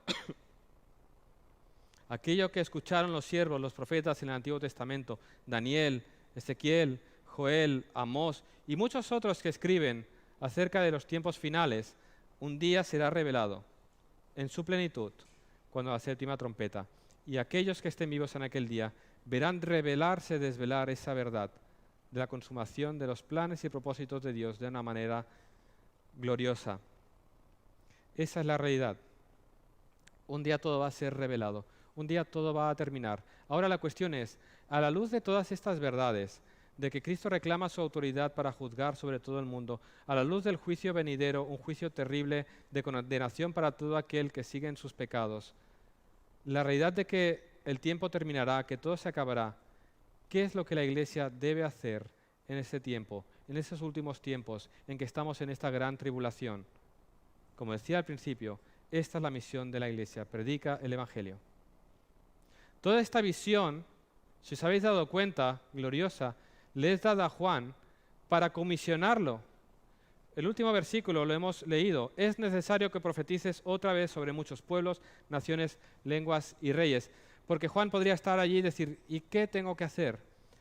aquello que escucharon los siervos, los profetas en el Antiguo Testamento, Daniel, Ezequiel, Joel, Amós y muchos otros que escriben acerca de los tiempos finales, un día será revelado en su plenitud cuando la séptima trompeta. Y aquellos que estén vivos en aquel día verán revelarse, desvelar esa verdad de la consumación de los planes y propósitos de Dios de una manera gloriosa. Esa es la realidad. Un día todo va a ser revelado, un día todo va a terminar. Ahora la cuestión es, a la luz de todas estas verdades, de que Cristo reclama su autoridad para juzgar sobre todo el mundo, a la luz del juicio venidero, un juicio terrible de condenación para todo aquel que sigue en sus pecados, la realidad de que el tiempo terminará, que todo se acabará, ¿qué es lo que la Iglesia debe hacer en ese tiempo, en esos últimos tiempos en que estamos en esta gran tribulación? Como decía al principio, esta es la misión de la Iglesia, predica el Evangelio. Toda esta visión, si os habéis dado cuenta, gloriosa, le es dada a Juan para comisionarlo. El último versículo lo hemos leído. Es necesario que profetices otra vez sobre muchos pueblos, naciones, lenguas y reyes. Porque Juan podría estar allí y decir, ¿y qué tengo que hacer?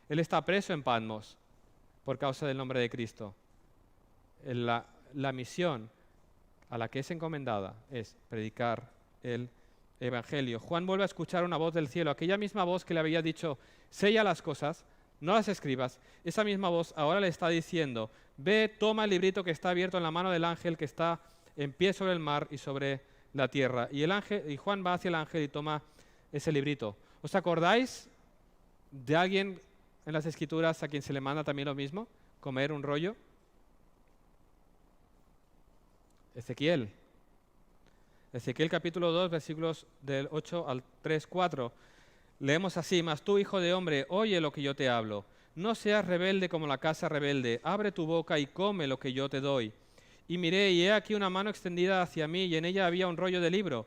Él está preso en Patmos por causa del nombre de Cristo. La misión a la que es encomendada es predicar el Evangelio. Juan vuelve a escuchar una voz del cielo, aquella misma voz que le había dicho, sella las cosas, no las escribas. Esa misma voz ahora le está diciendo, ve, toma el librito que está abierto en la mano del ángel que está en pie sobre el mar y sobre la tierra. Y Juan va hacia el ángel y toma ese librito. ¿Os acordáis de alguien en las Escrituras a quien se le manda también lo mismo? Comer un rollo. Ezequiel. Ezequiel capítulo 2, versículos del 8 al 3, 4. Leemos así, mas tú, hijo de hombre, oye lo que yo te hablo. No seas rebelde como la casa rebelde. Abre tu boca y come lo que yo te doy. Y miré, y he aquí una mano extendida hacia mí, y en ella había un rollo de libro.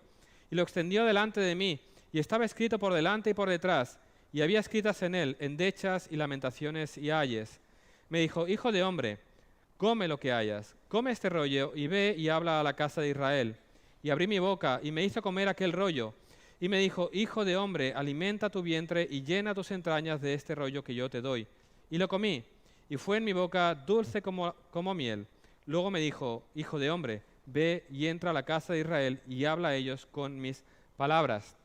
Y lo extendió delante de mí, y estaba escrito por delante y por detrás, y había escritas en él endechas y lamentaciones y ayes. Me dijo, hijo de hombre, come lo que hayas, come este rollo, y ve y habla a la casa de Israel. Y abrí mi boca, y me hizo comer aquel rollo. Y me dijo, hijo de hombre, alimenta tu vientre y llena tus entrañas de este rollo que yo te doy. Y lo comí, y fue en mi boca dulce como miel. Luego me dijo, hijo de hombre, ve y entra a la casa de Israel y habla a ellos con mis palabras.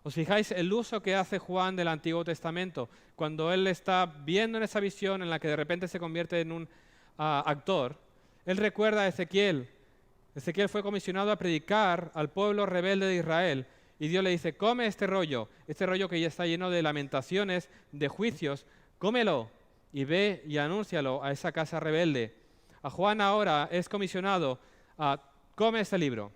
¿Os fijáis el uso que hace Juan del Antiguo Testamento? Cuando él está viendo en esa visión en la que de repente se convierte en un actor, él recuerda a Ezequiel. Ezequiel fue comisionado a predicar al pueblo rebelde de Israel. Y Dios le dice, come este rollo que ya está lleno de lamentaciones, de juicios, cómelo y ve y anúncialo a esa casa rebelde. A Juan ahora es comisionado a come este libro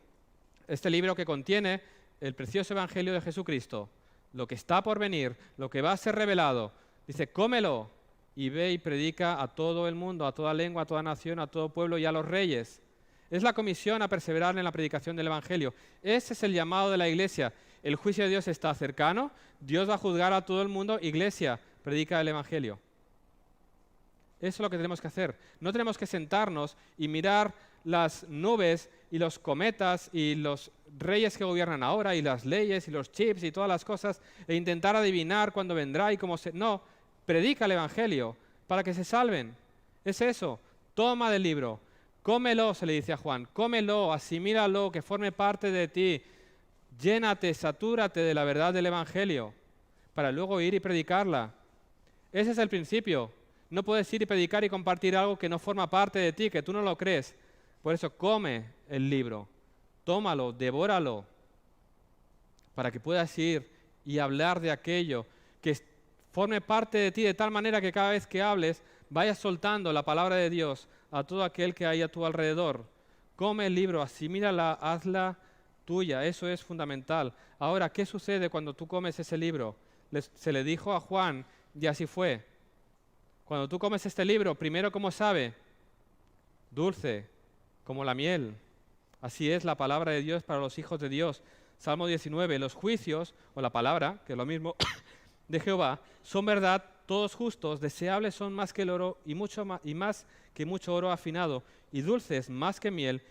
que contiene el precioso Evangelio de Jesucristo, lo que está por venir, lo que va a ser revelado, Dice, cómelo y ve y predica a todo el mundo, a toda lengua, a toda nación, a todo pueblo y a los reyes. Es la comisión a perseverar en la predicación del Evangelio. Ese es el llamado de la iglesia. El juicio de Dios está cercano, Dios va a juzgar a todo el mundo. Iglesia, predica el Evangelio. Eso es lo que tenemos que hacer. No tenemos que sentarnos y mirar las nubes y los cometas y los reyes que gobiernan ahora y las leyes y los chips y todas las cosas e intentar adivinar cuándo vendrá y cómo se... No, predica el Evangelio para que se salven. Es eso. Toma del libro. Cómelo, se le dice a Juan. Cómelo, asimílalo, que forme parte de ti. Llénate, satúrate de la verdad del Evangelio para luego ir y predicarla. Ese es el principio. No puedes ir y predicar y compartir algo que no forma parte de ti, que tú no lo crees. Por eso come el libro, tómalo, devóralo, para que puedas ir y hablar de aquello que forme parte de ti de tal manera que cada vez que hables vayas soltando la palabra de Dios a todo aquel que hay a tu alrededor. Come el libro, asimílala, hazla tuya, eso es fundamental. Ahora, ¿qué sucede cuando tú comes ese libro? Se le dijo a Juan y así fue. Cuando tú comes este libro, primero, ¿cómo sabe? Dulce, como la miel. Así es la palabra de Dios para los hijos de Dios. Salmo 19, los juicios, o la palabra, que es lo mismo, de Jehová, son verdad, todos justos, deseables son más que el oro y más que mucho oro afinado, y dulces más que miel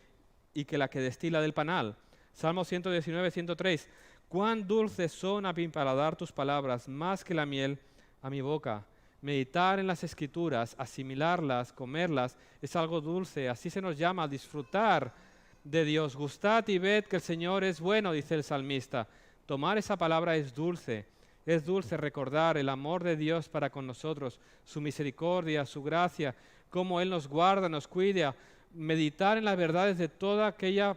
y que la que destila del panal. Salmo 119, 103, cuán dulces son a mi paladar tus palabras, más que la miel a mi boca. Meditar en las Escrituras, asimilarlas, comerlas, es algo dulce. Así se nos llama, disfrutar de Dios. Gustad y ved que el Señor es bueno, dice el salmista. Tomar esa palabra es dulce. Es dulce recordar el amor de Dios para con nosotros, su misericordia, su gracia, cómo Él nos guarda, nos cuida. Meditar en las verdades de toda aquella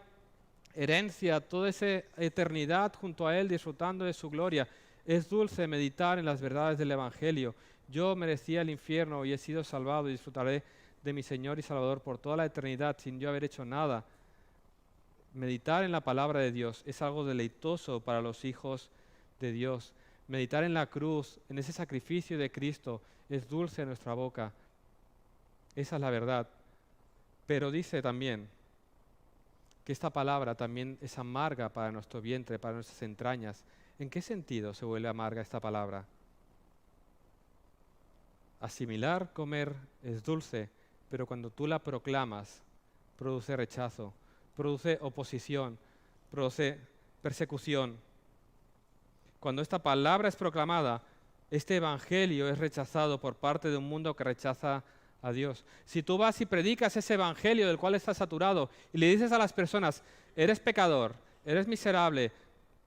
herencia, toda esa eternidad junto a Él, disfrutando de su gloria. Es dulce meditar en las verdades del Evangelio. Yo merecía el infierno y he sido salvado y disfrutaré de mi Señor y Salvador por toda la eternidad sin yo haber hecho nada. Meditar en la palabra de Dios es algo deleitoso para los hijos de Dios. Meditar en la cruz, en ese sacrificio de Cristo, es dulce en nuestra boca. Esa es la verdad. Pero dice también que esta palabra también es amarga para nuestro vientre, para nuestras entrañas. ¿En qué sentido se vuelve amarga esta palabra? Asimilar, comer es dulce, pero cuando tú la proclamas, produce rechazo, produce oposición, produce persecución. Cuando esta palabra es proclamada, este evangelio es rechazado por parte de un mundo que rechaza a Dios. Si tú vas y predicas ese evangelio del cual estás saturado y le dices a las personas, eres pecador, eres miserable,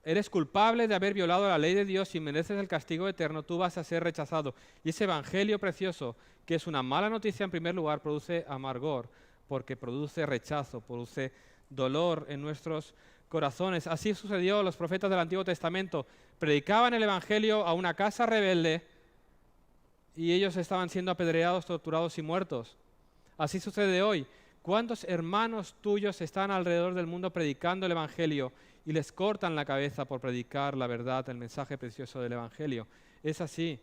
eres culpable de haber violado la ley de Dios y mereces el castigo eterno, tú vas a ser rechazado. Y ese evangelio precioso, que es una mala noticia en primer lugar, produce amargor, porque produce rechazo, produce dolor en nuestros corazones. Así sucedió a los profetas del Antiguo Testamento. Predicaban el evangelio a una casa rebelde y ellos estaban siendo apedreados, torturados y muertos. Así sucede hoy. ¿Cuántos hermanos tuyos están alrededor del mundo predicando el evangelio y les cortan la cabeza por predicar la verdad, el mensaje precioso del evangelio? Es así.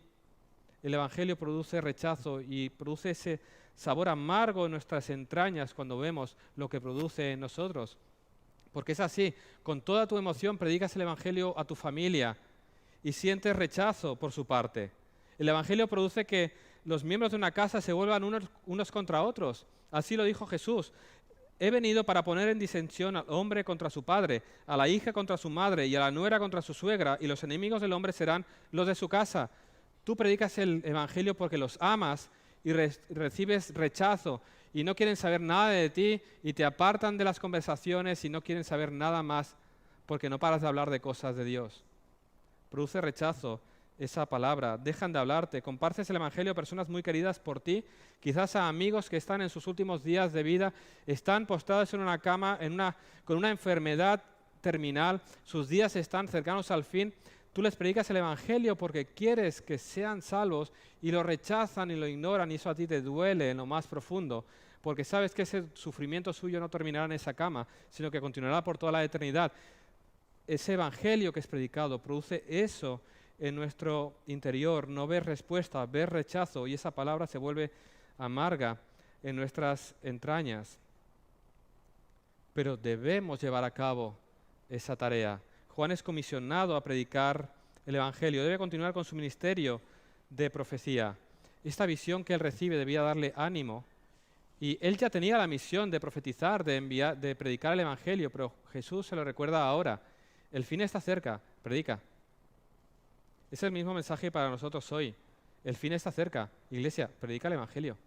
El evangelio produce rechazo y produce ese sabor amargo en nuestras entrañas cuando vemos lo que produce en nosotros. Porque es así, con toda tu emoción predicas el evangelio a tu familia y sientes rechazo por su parte. El evangelio produce que los miembros de una casa se vuelvan unos contra otros. Así lo dijo Jesús. He venido para poner en disensión al hombre contra su padre, a la hija contra su madre y a la nuera contra su suegra, y los enemigos del hombre serán los de su casa. Tú predicas el evangelio porque los amas y recibes rechazo y no quieren saber nada de ti y te apartan de las conversaciones y no quieren saber nada más porque no paras de hablar de cosas de Dios. Produce rechazo esa palabra, dejan de hablarte, compartes el evangelio a personas muy queridas por ti, quizás a amigos que están en sus últimos días de vida, están postrados en una cama con una enfermedad terminal, sus días están cercanos al fin. Tú les predicas el evangelio porque quieres que sean salvos y lo rechazan y lo ignoran y eso a ti te duele en lo más profundo, porque sabes que ese sufrimiento suyo no terminará en esa cama, sino que continuará por toda la eternidad. Ese evangelio que es predicado produce eso en nuestro interior, no ver respuesta, ver rechazo, y esa palabra se vuelve amarga en nuestras entrañas. Pero debemos llevar a cabo esa tarea. Juan es comisionado a predicar el Evangelio, debe continuar con su ministerio de profecía. Esta visión que él recibe debía darle ánimo, y él ya tenía la misión de profetizar, de predicar el Evangelio, pero Jesús se lo recuerda ahora. El fin está cerca, predica. Es el mismo mensaje para nosotros hoy. El fin está cerca, iglesia, predica el Evangelio.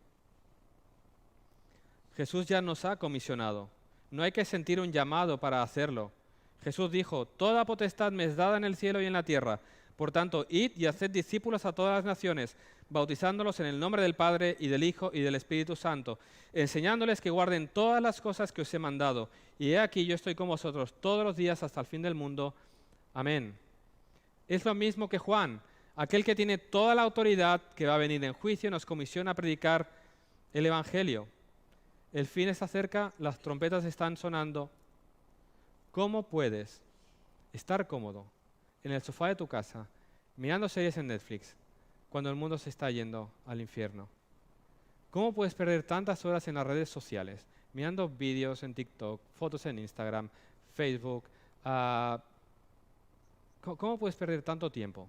Jesús ya nos ha comisionado. No hay que sentir un llamado para hacerlo. Jesús dijo: toda potestad me es dada en el cielo y en la tierra. Por tanto, id y haced discípulos a todas las naciones, bautizándolos en el nombre del Padre y del Hijo y del Espíritu Santo, enseñándoles que guarden todas las cosas que os he mandado. Y he aquí, yo estoy con vosotros todos los días hasta el fin del mundo. Amén. Es lo mismo que Juan, aquel que tiene toda la autoridad, que va a venir en juicio, nos comisiona a predicar el Evangelio. El fin está cerca, las trompetas están sonando. ¿Cómo puedes estar cómodo en el sofá de tu casa, mirando series en Netflix, cuando el mundo se está yendo al infierno? ¿Cómo puedes perder tantas horas en las redes sociales, mirando vídeos en TikTok, fotos en Instagram, Facebook? ¿Cómo puedes perder tanto tiempo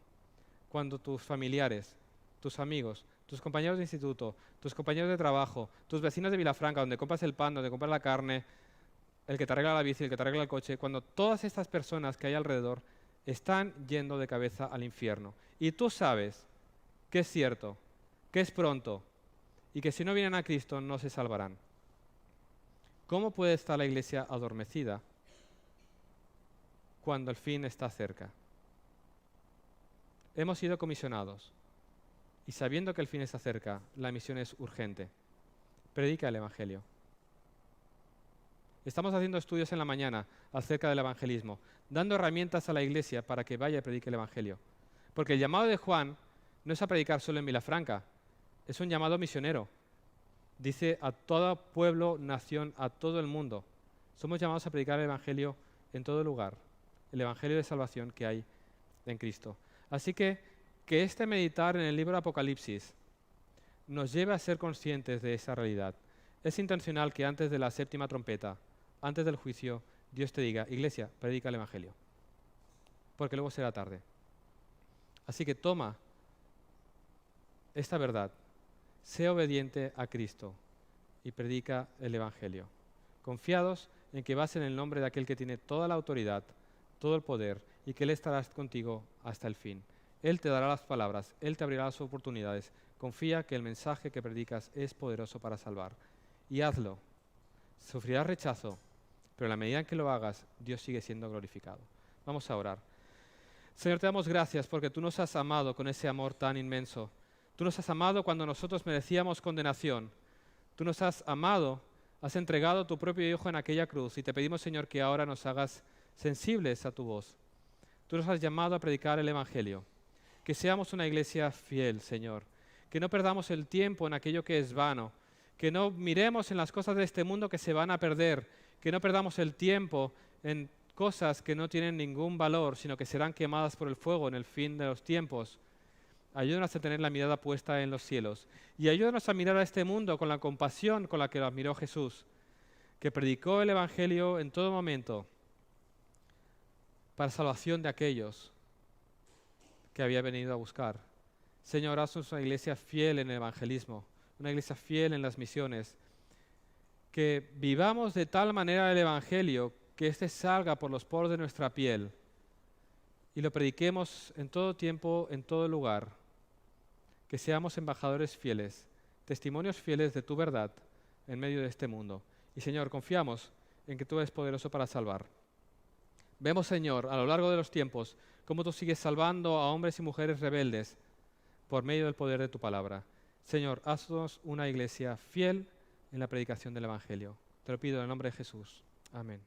cuando tus familiares, tus amigos, tus compañeros de instituto, tus compañeros de trabajo, tus vecinos de Vilafranca, donde compras el pan, donde compras la carne, el que te arregla la bici, el que te arregla el coche, cuando todas estas personas que hay alrededor están yendo de cabeza al infierno? Y tú sabes que es cierto, que es pronto, y que si no vienen a Cristo no se salvarán. ¿Cómo puede estar la iglesia adormecida cuando el fin está cerca? Hemos sido comisionados, y sabiendo que el fin está cerca, la misión es urgente. Predica el Evangelio. Estamos haciendo estudios en la mañana acerca del evangelismo, dando herramientas a la iglesia para que vaya y predique el Evangelio. Porque el llamado de Juan no es a predicar solo en Vilafranca, es un llamado misionero. Dice a todo pueblo, nación, a todo el mundo. Somos llamados a predicar el Evangelio en todo lugar, el Evangelio de salvación que hay en Cristo. Así que este meditar en el libro de Apocalipsis nos lleve a ser conscientes de esa realidad. Es intencional que antes de la séptima trompeta, antes del juicio, Dios te diga: iglesia, predica el Evangelio, porque luego será tarde. Así que toma esta verdad, sé obediente a Cristo y predica el Evangelio, confiados en que vas en el nombre de aquel que tiene toda la autoridad, todo el poder, y que Él estará contigo hasta el fin. Él te dará las palabras, Él te abrirá las oportunidades. Confía que el mensaje que predicas es poderoso para salvar. Y hazlo. Sufrirás rechazo, pero en la medida en que lo hagas, Dios sigue siendo glorificado. Vamos a orar. Señor, te damos gracias porque tú nos has amado con ese amor tan inmenso. Tú nos has amado cuando nosotros merecíamos condenación. Tú nos has amado, has entregado tu propio Hijo en aquella cruz, y te pedimos, Señor, que ahora nos hagas sensibles a tu voz. Tú nos has llamado a predicar el Evangelio. Que seamos una iglesia fiel, Señor. Que no perdamos el tiempo en aquello que es vano. Que no miremos en las cosas de este mundo que se van a perder. Que no perdamos el tiempo en cosas que no tienen ningún valor, sino que serán quemadas por el fuego en el fin de los tiempos. Ayúdanos a tener la mirada puesta en los cielos. Y ayúdanos a mirar a este mundo con la compasión con la que lo admiró Jesús, que predicó el Evangelio en todo momento para salvación de aquellos que había venido a buscar. Señor, haznos una iglesia fiel en el evangelismo, una iglesia fiel en las misiones, que vivamos de tal manera el Evangelio que éste salga por los poros de nuestra piel y lo prediquemos en todo tiempo, en todo lugar, que seamos embajadores fieles, testimonios fieles de tu verdad en medio de este mundo. Y Señor, confiamos en que tú eres poderoso para salvar. Vemos, Señor, a lo largo de los tiempos, cómo tú sigues salvando a hombres y mujeres rebeldes por medio del poder de tu palabra. Señor, haznos una iglesia fiel en la predicación del Evangelio. Te lo pido en el nombre de Jesús. Amén.